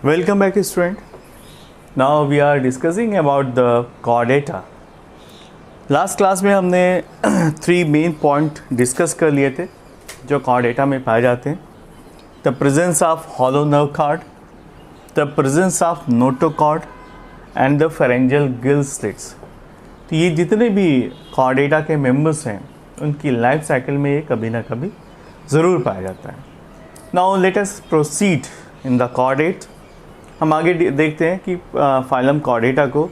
Welcome back student. Now we are discussing about the chordata. Last class में हमने 3 main point discuss कर लिए थे जो chordata में पाए जाते हैं. The presence of hollow nerve cord, the presence of notochord and the pharyngeal gill slits. तो ये जितने भी chordata के मेंबर्स हैं उनकी लाइफ साइकिल में ये कभी ना कभी ज़रूर पाया जाता है. Now let us proceed in the chordate. हम आगे देखते हैं कि फाइलम chordata को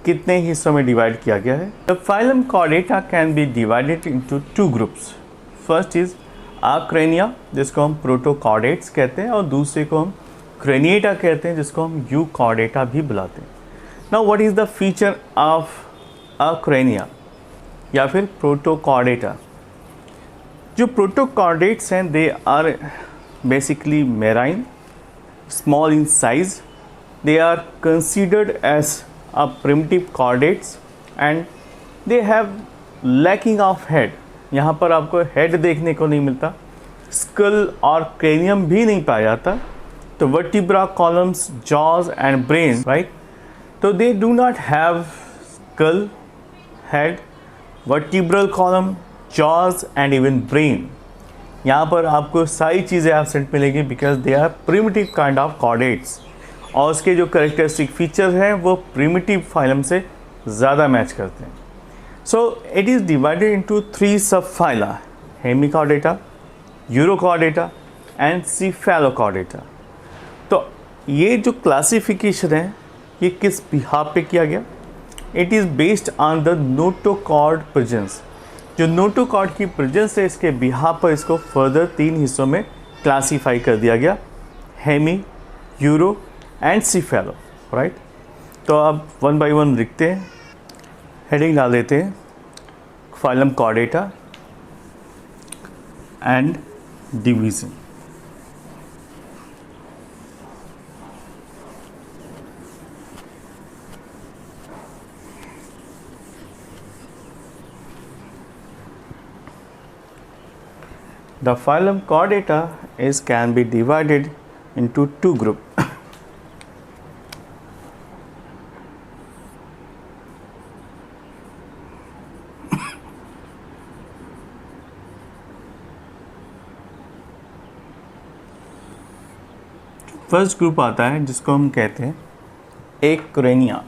कितने हिस्सों में डिवाइड किया गया है. The phylum chordata can be divided into 2 groups. First is Acrania जिसको हम प्रोटोकॉर्डेट्स कहते हैं और दूसरे को हम क्रेनिएटा कहते हैं जिसको हम यूकॉर्डेटा भी बुलाते हैं. Now what is the feature of Acrania या फिर प्रोटोकॉर्डेटा. जो प्रोटोकॉर्डेट्स हैं they are basically marine, small in size. They are considered as a primitive chordates and they have lacking of head. यहाँ पर आपको head देखने को नहीं मिलता, skull और cranium भी नहीं पाया जाता. तो vertebra, columns, jaws and brain, right? तो they do not have skull, head, vertebral column, jaws and even brain. यहाँ पर आपको सारी चीज़ें एब्सेंट मिलेगी because they are primitive kind of chordates और उसके जो करेक्टरिस्टिक फीचर्स हैं वो प्रिमिटिव फाइलम से ज़्यादा मैच करते हैं. So it is divided into 3 sub phyla: Hemichordata, Urochordata and Cephalochordata. तो ये जो क्लासिफिकेशन है ये किस बिहाफ पे किया गया? It is based on the notochord presence. जो नोटोकॉर्ड की प्रेजेंस है इसके बिहाफ पर इसको फर्दर 3 हिस्सों में क्लासीफाई कर दिया गया: हेमी, यूरो एंड सीफेलो. राइट. तो अब 1 बाय 1 लिखते हैं, हेडिंग डाल देते हैं phylum chordata and division. The phylum chordata can be divided into 2 groups. First group आता है जिसको हम कहते हैं एक्रेनिया.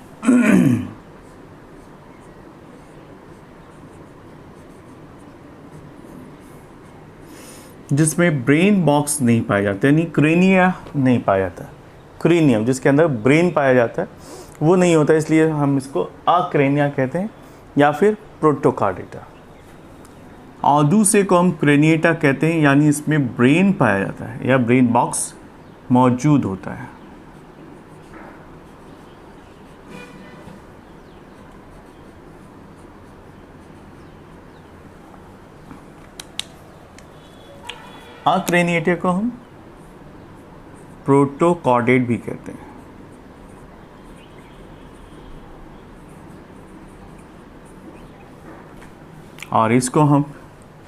जिसमें ब्रेन बॉक्स नहीं पाया जाता, यानी क्रेनिया नहीं पाया जाता. क्रेनियम जिसके अंदर ब्रेन पाया जाता है वो नहीं होता, इसलिए हम इसको आक्रेनिया कहते हैं या फिर प्रोटोकॉर्डेटा. और दूसरे को हम क्रेनिएटा कहते हैं, यानी इसमें ब्रेन पाया जाता है या ब्रेन बॉक्स मौजूद होता है. आक्रेनिएटा को हम प्रोटोकॉर्डेट भी कहते हैं. और इसको हम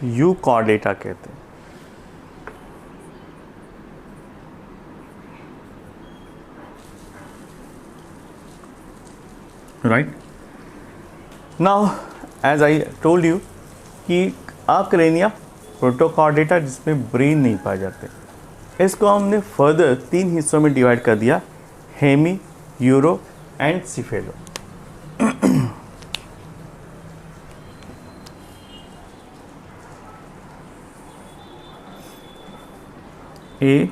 यूकॉर्डेटा कहते हैं. Right. Now as I told you कि आक्रेनिया प्रोटोकॉर्डेटा जिसमें ब्रेन नहीं पाए जाते, इसको हमने फर्दर 3 हिस्सों में डिवाइड कर दिया: hemi, uro and cephalo. A,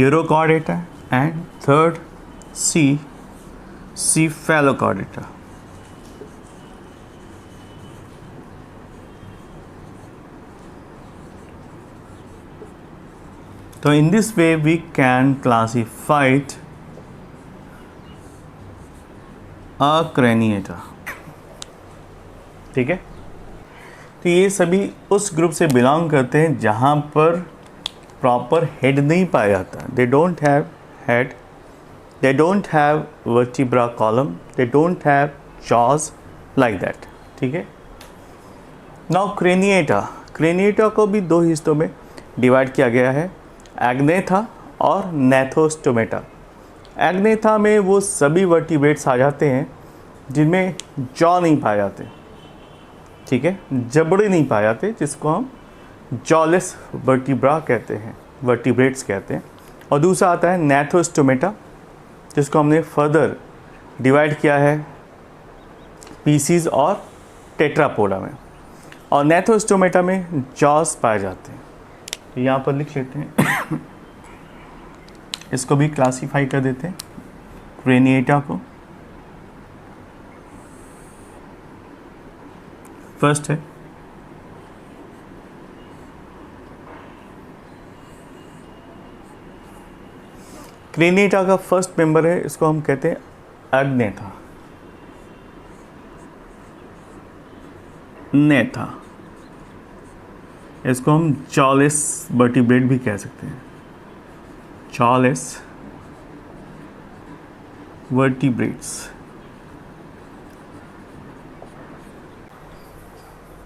Urochordata and third Cephalochordata. तो in this way we can classify acraniata. ठीक है. तो ये सभी उस ग्रुप से बिलोंग करते हैं जहाँ पर प्रॉपर हेड नहीं पाया जाता, they don't have head, they don't have vertebra column, they don't have jaws like that, ठीक है। नाउ क्रेनिएटा, क्रेनिएटा को भी दो हिस्सों में डिवाइड किया गया है, एग्नेथा और नेथोस्टोमेटा। एग्नेथा में वो सभी वर्टिब्रेट्स आ जाते हैं जिनमें जॉ नहीं पाए जाते, ठीक है, जबड़े नहीं पाए जाते, जिसको हम जॉलेस वर्टिब्रा कहते हैं, वर्टिब्रेट्स कहते हैं। और दूसरा आता है नेथोस्टोमेटा, जिसको हमने फर्दर डिवाइड किया है पीसीज और टेट्रापोडा में। और नेथोस्टोमेटा में जॉस पाए जाते हैं, तो यहाँ पर लिख लेते हैं इसको भी क्लासीफाई कर देते हैं क्रेनिएटा को। फर्स्ट है क्रेनिएटा का फर्स्ट मेंबर है, इसको हम कहते हैं एग्नेथा, नेथा, इसको हम जॉलेस वर्टिब्रेट भी कह सकते हैं, जॉलेस वर्टिब्रेट्स।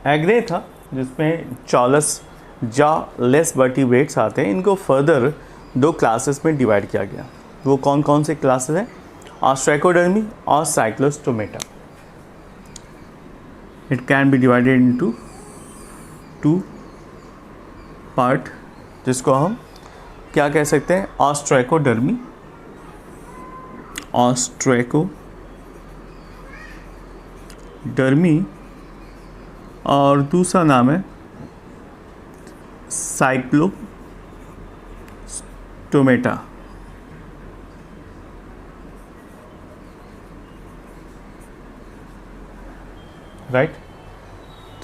एग्नेथा जिसमें जॉलस जॉलेस वर्टिब्रेट्स आते हैं, इनको फर्दर दो क्लासेस में डिवाइड किया गया। वो कौन कौन से क्लासेस हैं? ऑस्ट्रैकोडर्मी और Cyclostomata. It can be divided into two part, जिसको हम क्या कह सकते हैं? ऑस्ट्रैकोडर्मी, ऑस्ट्रैकोडर्मी, और दूसरा नाम है साइक्लोस्टोमेटा। राइट,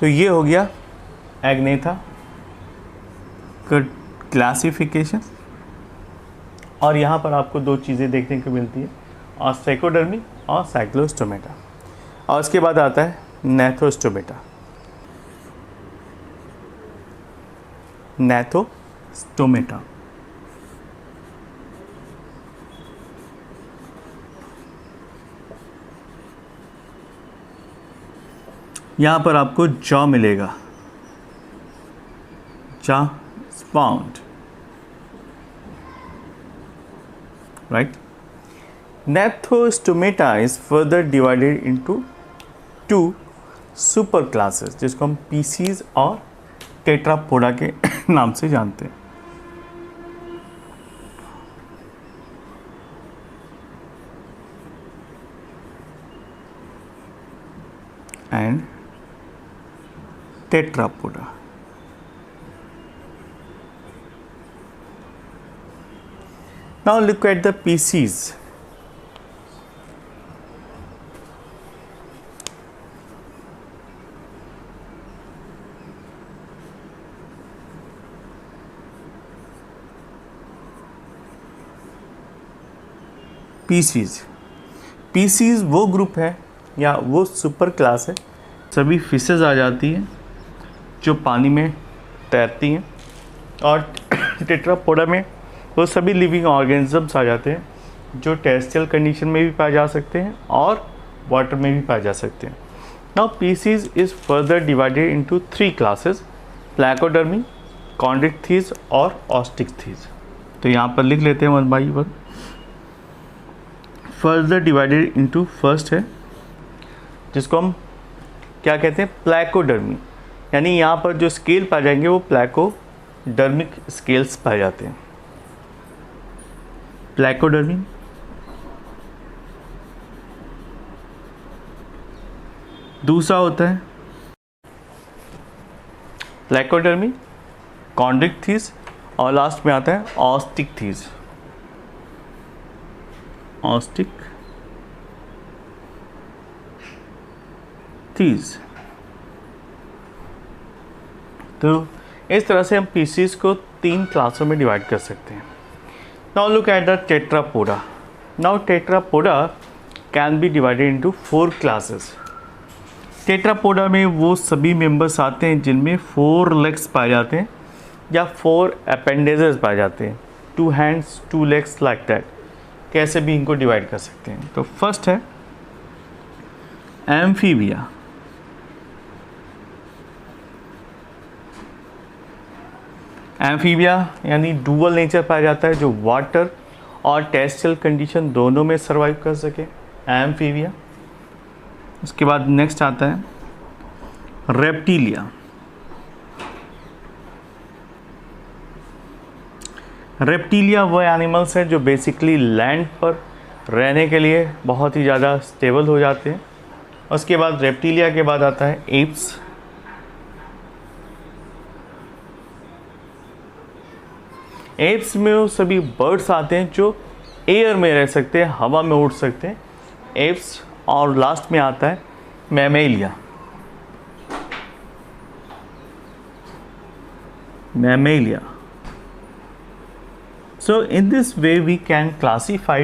तो ये हो गया एग्नेथा का क्लासिफिकेशन। और यहाँ पर आपको दो चीज़ें देखने को मिलती है, ऑस्ट्रैकोडर्मी और साइक्लोस्टोमेटा। और उसके बाद आता है नेथोस्टोमेटा। नेथोस्टोमेटा यहाँ पर आपको जॉ मिलेगा, jaw found, right. Gnathostomata is further divided into two super classes, जिसको हम पीसीज और टेट्रापोडा के नाम से जानते हैं। And Tetrapoda. Now look at the PCs. Pisces वो ग्रुप है या वो सुपर क्लास है, सभी फिशेज आ जाती हैं जो पानी में तैरती हैं, और टेट्रापोडा में वो सभी लिविंग ऑर्गेनिजम्स आ जाते हैं जो टेरेस्ट्रियल कंडीशन में भी पाए जा सकते हैं और वाटर में भी पाए जा सकते हैं। Now Pisces is further divided into three classes, placodermi, chondrichthyes और ऑस्टिकथीज। तो यहाँ पर लिख लेते हैं one by one. Further divided into first है, जिसको हम क्या कहते हैं? प्लैकोडर्मी, यानी यहाँ पर जो स्केल पाए जाएंगे वो प्लैकोडर्मिक स्केल्स पाए जाते हैं। प्लैकोडर्मी, दूसरा होता है प्लैकोडर्मी, कॉन्ड्रिक्थीज, और लास्ट में आता है ऑस्टिकथीज। तो इस तरह से हम पीसीज को तीन क्लासों में डिवाइड कर सकते हैं। Now look at the tetrapoda. Now tetrapoda can be divided into four classes. Tetrapoda में वो सभी मेंबर्स आते हैं जिनमें 4 लेग्स पाए जाते हैं, या 4 अपेंडेजेस पाए जाते हैं, 2 हैंड्स 2 लेग्स लाइक दैट, कैसे भी इनको डिवाइड कर सकते हैं। तो फर्स्ट है एम्फीबिया। एम्फीबिया यानी डुअल नेचर पाया जाता है, जो वाटर और टेरेस्ट्रियल कंडीशन दोनों में सर्वाइव कर सके, एम्फीबिया। उसके बाद नेक्स्ट आता है रेप्टिलिया। रेप्टिलिया वो एनिमल्स हैं जो बेसिकली लैंड पर रहने के लिए बहुत ही ज़्यादा स्टेबल हो जाते हैं। उसके बाद रेप्टिलिया के बाद आता है एप्स। एप्स में वो सभी बर्ड्स आते हैं जो एयर में रह सकते हैं, हवा में उड़ सकते हैं, एप्स। और लास्ट में आता है Mammalia. Mammalia. So in this way we can classify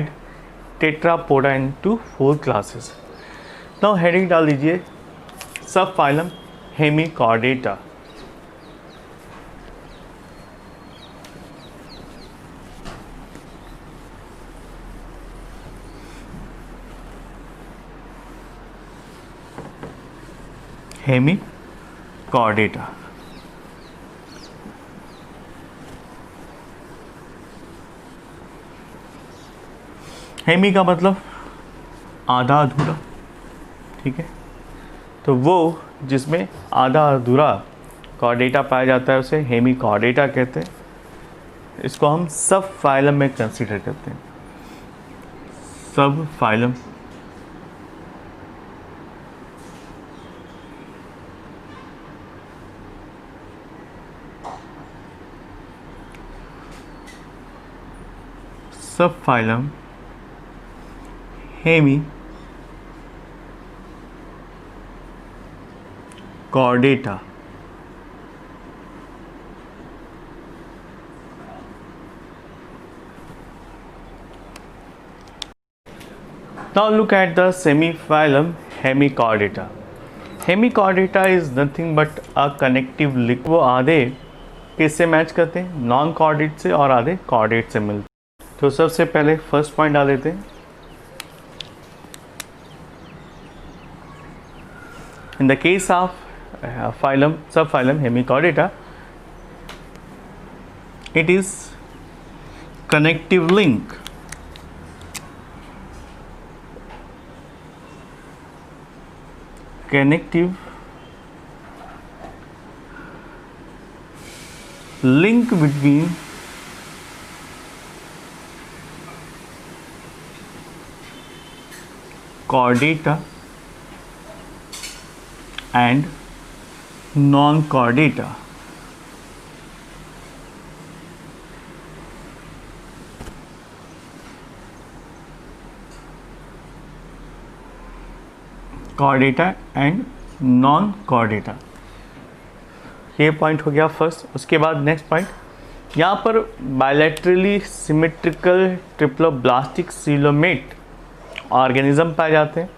tetrapoda into 4 classes. Now heading डाल दीजिए सब फाइलम हेमिकॉर्डेटा। हेमिकॉर्डेटा। हेमी का मतलब आधा अधूरा, ठीक है। तो वो जिसमें आधा अधूरा कॉर्डेटा पाया जाता है उसे हेमिकॉर्डेटा कहते हैं। इसको हम सब फाइलम में कंसीडर करते हैं, सब फाइलम। सब phylum Hemichordata. Now look at the semiphylum Hemichordata. Hemichordata is nothing but a connective link. वो आधे किससे मैच करते हैं? नॉन कॉर्डेट से और आधे कॉर्डेट से मिलते हैं। तो सबसे पहले फर्स्ट पॉइंट डाल देते हैं। In the case of subphylum Hemichordata, it is connective link. Connective link between chordata and non-chordata. Chordata and non-chordata, ये पॉइंट हो गया फर्स्ट। उसके बाद नेक्स्ट पॉइंट, यहाँ पर bilaterally symmetrical triploblastic coelomate organism पाए जाते हैं।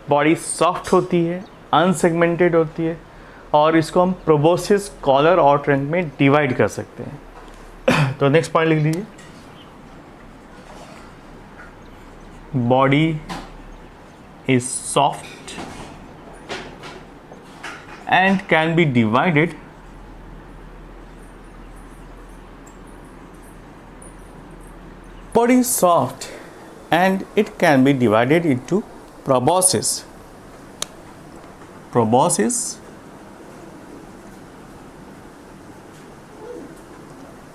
बॉडी सॉफ्ट होती है, अनसेगमेंटेड होती है, और इसको हम प्रोबोसिस, कॉलर और ट्रंक में डिवाइड कर सकते हैं। तो नेक्स्ट पॉइंट लिख लीजिए, body is soft and can be divided body is soft and it can be divided into proboscis,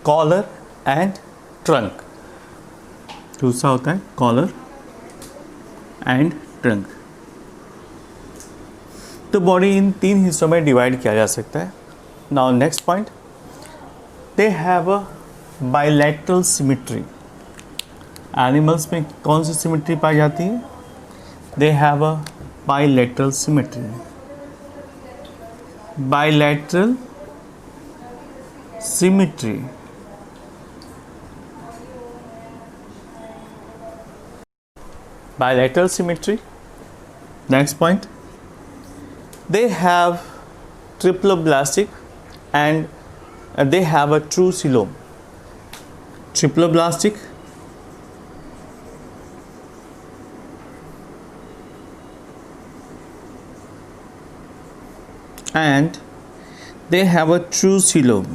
collar and trunk। दूसरा होता है collar and trunk। तो बॉडी इन 3 हिस्सों में डिवाइड किया जा सकता है। Now next point, they have a bilateral symmetry. Animals में कौन सी सिमेट्री पाई जाती है? They have a bilateral symmetry. Bilateral symmetry, bilateral symmetry. Next point, they have triploblastic and they have a true coelom. Triploblastic, and they have a true coelom.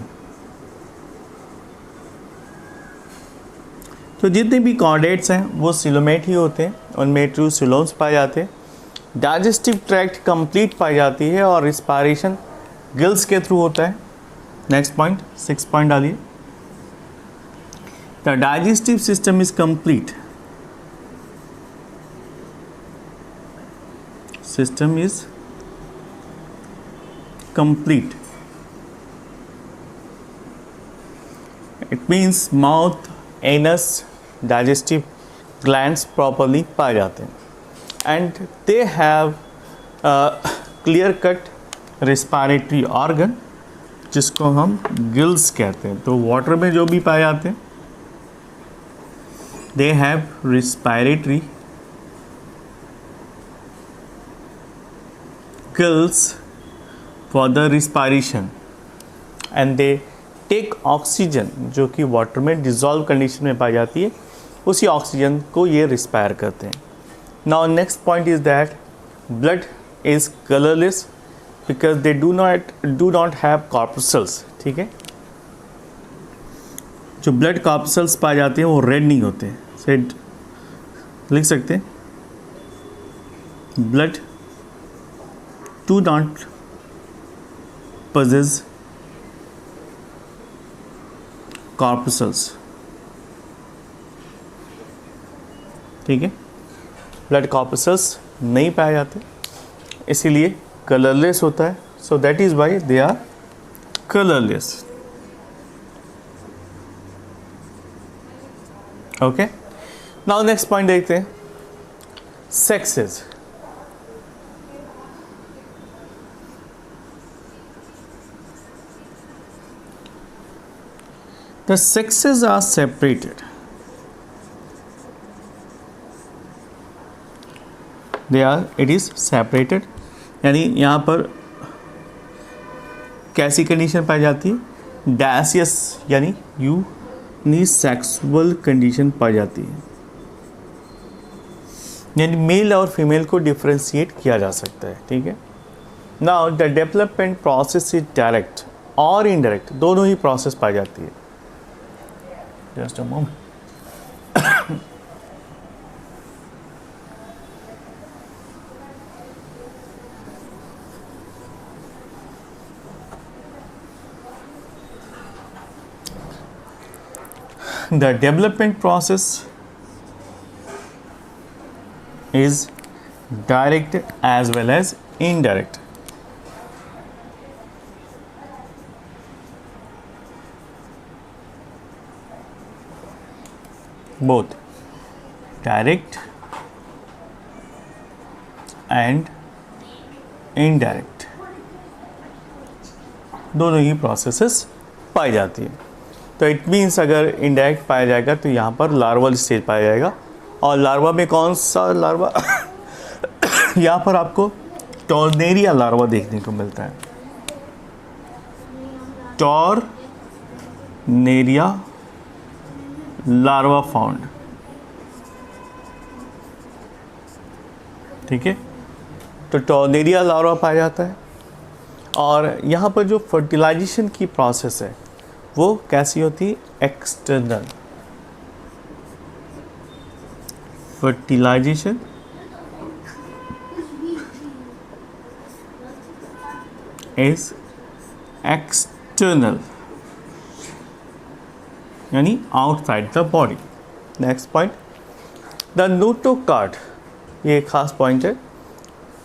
तो जितने भी chordates हैं वो coelomate ही होते हैं, उनमें ट्रू सिलोम्स पाए जाते हैं। डाइजेस्टिव ट्रैक्ट कंप्लीट पाई जाती है और रिस्पायरेशन गिल्स के थ्रू होता है। नेक्स्ट पॉइंट, 6 पॉइंट डालिए। The digestive system is complete, system is complete, it means mouth, anus, digestive glands properly पाए जाते हैं and they have clear cut respiratory organ जिसको हम गिल्स कहते हैं। तो वाटर में जो भी पाए जाते हैं they have respiratory gills for the respiration and they take oxygen जो कि वाटर में डिजॉल्व कंडीशन में पाई जाती है, उसी ऑक्सीजन को ये रिस्पायर करते हैं। Now next point is that blood is colourless because they do not have corpuscles. ठीक है, जो ब्लड कॉर्पसल्स पाए जाते हैं वो रेड नहीं होते। सेड लिख सकते हैं, blood do not possess corpuscles। ठीक है, ब्लड कॉर्पसल्स नहीं पाए जाते, इसीलिए कलरलेस होता है। So that is why they are colourless. Okay, now next point देखते हैं, sexes. The sexes are separated. It is separated, यानी यहाँ पर कैसी कंडीशन पाई जाती है, डैसियस यानी यूनिसेक्सुअल कंडीशन पाई जाती है, यानी मेल और फीमेल को डिफ्रेंशिएट किया जा सकता है। ठीक है, now the development process is direct और इनडायरेक्ट, दोनों ही प्रोसेस पाई जाती है। Just a moment. The development process is direct as well as indirect. Both direct and indirect, दोनों ही प्रोसेसेस पाई जाती है। तो इट मीन्स अगर इनडायरेक्ट पाया जाएगा तो यहाँ पर लार्वल स्टेज पाया जाएगा, और लार्वा में कौन सा लार्वा यहाँ पर आपको टॉर्नेरिया लार्वा देखने को मिलता है। Tornaria larva found. ठीक है, तो टॉर्नेरिया लार्वा पाया जाता है, और यहाँ पर जो फर्टिलाइजेशन की प्रोसेस है वो कैसी होती है, एक्सटर्नल। फर्टिलाइजेशन इज एक्सटर्नल यानी outside the body. Next point, the notochord, ये एक खास पॉइंट है।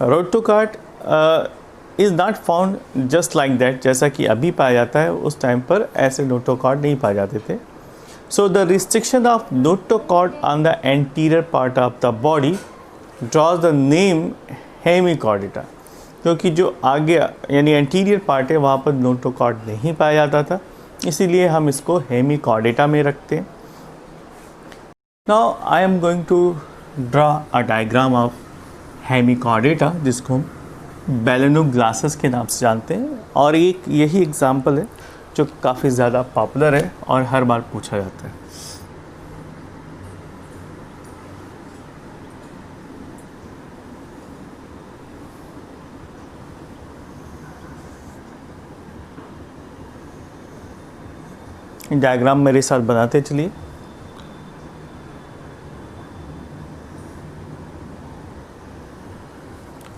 Notochord is not found just like that, जैसा कि अभी पाया जाता है, उस टाइम पर ऐसे नोटोकार्ड नहीं पाए जाते थे। So the restriction of notochord on the anterior part of the body drawers the name Hemichordata, क्योंकि जो आगे यानी एंटीरियर पार्ट है वहाँ पर नोटोकार्ड नहीं पाया जाता था, इसीलिए हम इसको हेमिकॉर्डेटा में रखते हैं। Now I am going to draw a diagram of Hemichordata, जिसको हम बैलेनोग्लासेस के नाम से जानते हैं, और एक यही एग्जाम्पल है जो काफ़ी ज़्यादा पॉपुलर है और हर बार पूछा जाता है। डायग्राम मेरे साथ बनाते चलिए।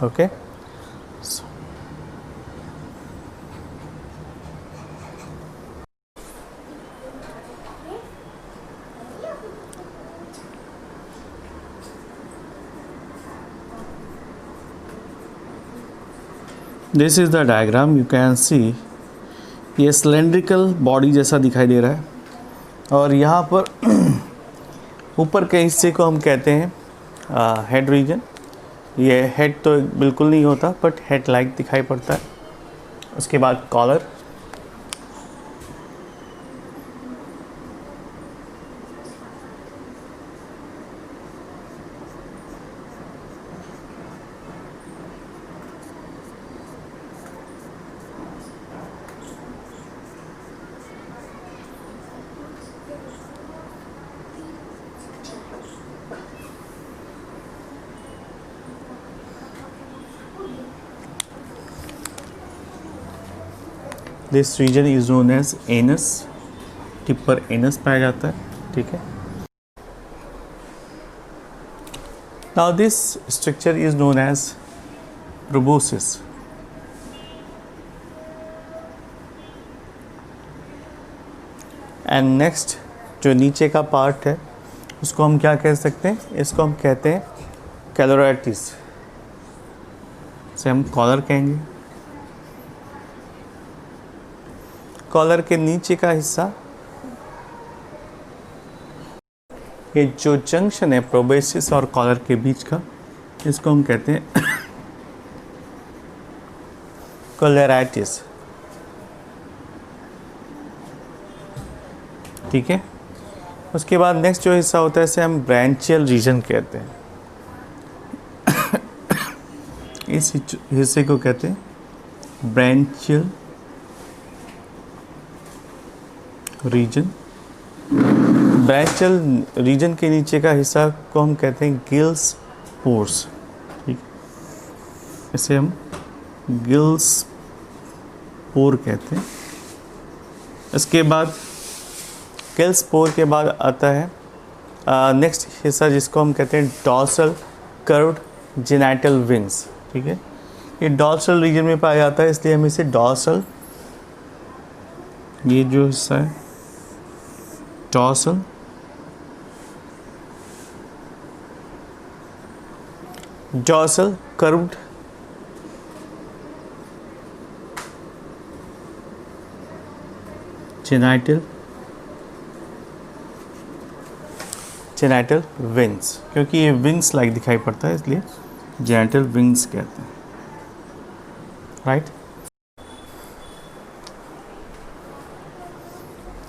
Okay, this is the diagram. You can see ये सिलेंड्रिकल बॉडी जैसा दिखाई दे रहा है और यहाँ पर ऊपर के हिस्से को हम कहते हैं हेड रीजन। ये हेड तो बिल्कुल नहीं होता बट हेड लाइक दिखाई पड़ता है। उसके बाद collar, this region is known as anus. Tip पर एनस पाया जाता है, ठीक है। Now this structure is known as proboscis. And next जो नीचे का पार्ट है उसको हम क्या कह सकते हैं? इसको हम कहते हैं कैलोराइटिस, से हम कॉलर कहेंगे। कॉलर के नीचे का हिस्सा, ये जो जंक्शन है प्रोबेसिस और कॉलर के बीच का, इसको हम कहते हैं कोलेराइटिस, ठीक है। उसके बाद नेक्स्ट जो हिस्सा होता है इसे हम ब्रांचियल रीजन कहते हैं। इस हिस्से को कहते हैं ब्रांचियल रीजन। ब्रांचियल रीजन के नीचे का हिस्सा को हम कहते हैं गिल्स पोर्स, ठीक। इसे हम गिल्स पोर कहते हैं। इसके बाद गिल्स पोर के बाद आता है नेक्स्ट हिस्सा जिसको हम कहते हैं डॉर्सल कर्व्ड जेनाइटल विंग्स, ठीक है। ये डॉर्सल रीजन में पाया जाता है इसलिए हम इसे डॉर्सल, ये जो हिस्सा है dorsal dorsal curved genital wings, क्योंकि ये विंग्स लाइक दिखाई पड़ता है इसलिए जेनाइटल विंग्स कहते हैं, राइट।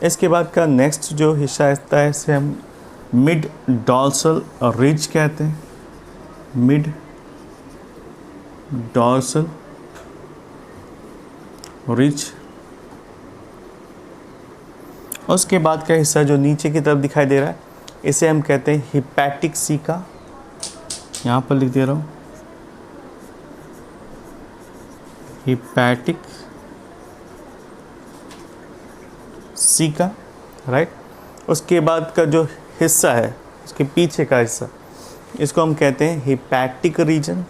इसके बाद का नेक्स्ट जो हिस्सा आता है इसे हम मिड डॉर्सल रिज कहते हैं, मिड डॉर्सल रिज। उसके बाद का हिस्सा जो नीचे की तरफ दिखाई दे रहा है इसे हम कहते हैं हिपैटिक सीका, यहाँ पर लिख दे रहा हूँ हिपैटिक सीका, राइट। उसके बाद का जो हिस्सा है उसके पीछे का हिस्सा इसको हम कहते हैं हिपैटिक रीजन।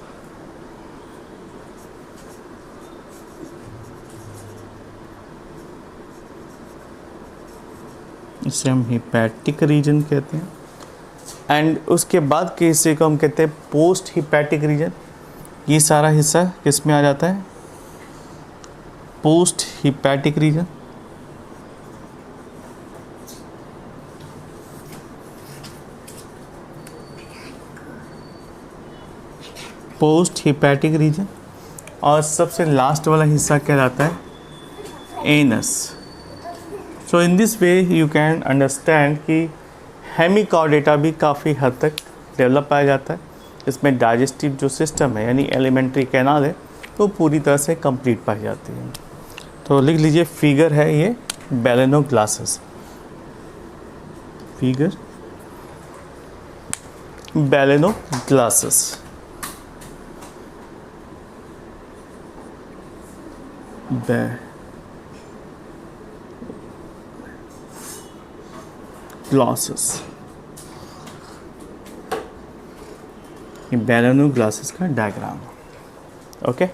इसे हम हिपैटिक रीजन कहते हैं। एंड उसके बाद के हिस्से को हम कहते हैं पोस्ट हिपैटिक रीजन। ये सारा हिस्सा किस में आ जाता है? Post hepatic region. Post hepatic region. और सबसे लास्ट वाला हिस्सा कहलाता है anus. So in this way you can understand कि हेमिकॉर्डेटा भी काफ़ी हद तक डेवलप पाया जाता है। इसमें डाइजेस्टिव जो सिस्टम है यानी एलिमेंट्री कैनाल है वो पूरी तरह से कंप्लीट पाई जाती है। तो लिख लीजिए, फिगर है ये Baleno glasses, figure Baleno glasses. Glasses, ये बैलेनो ग्लासेस का डायग्राम। ओके।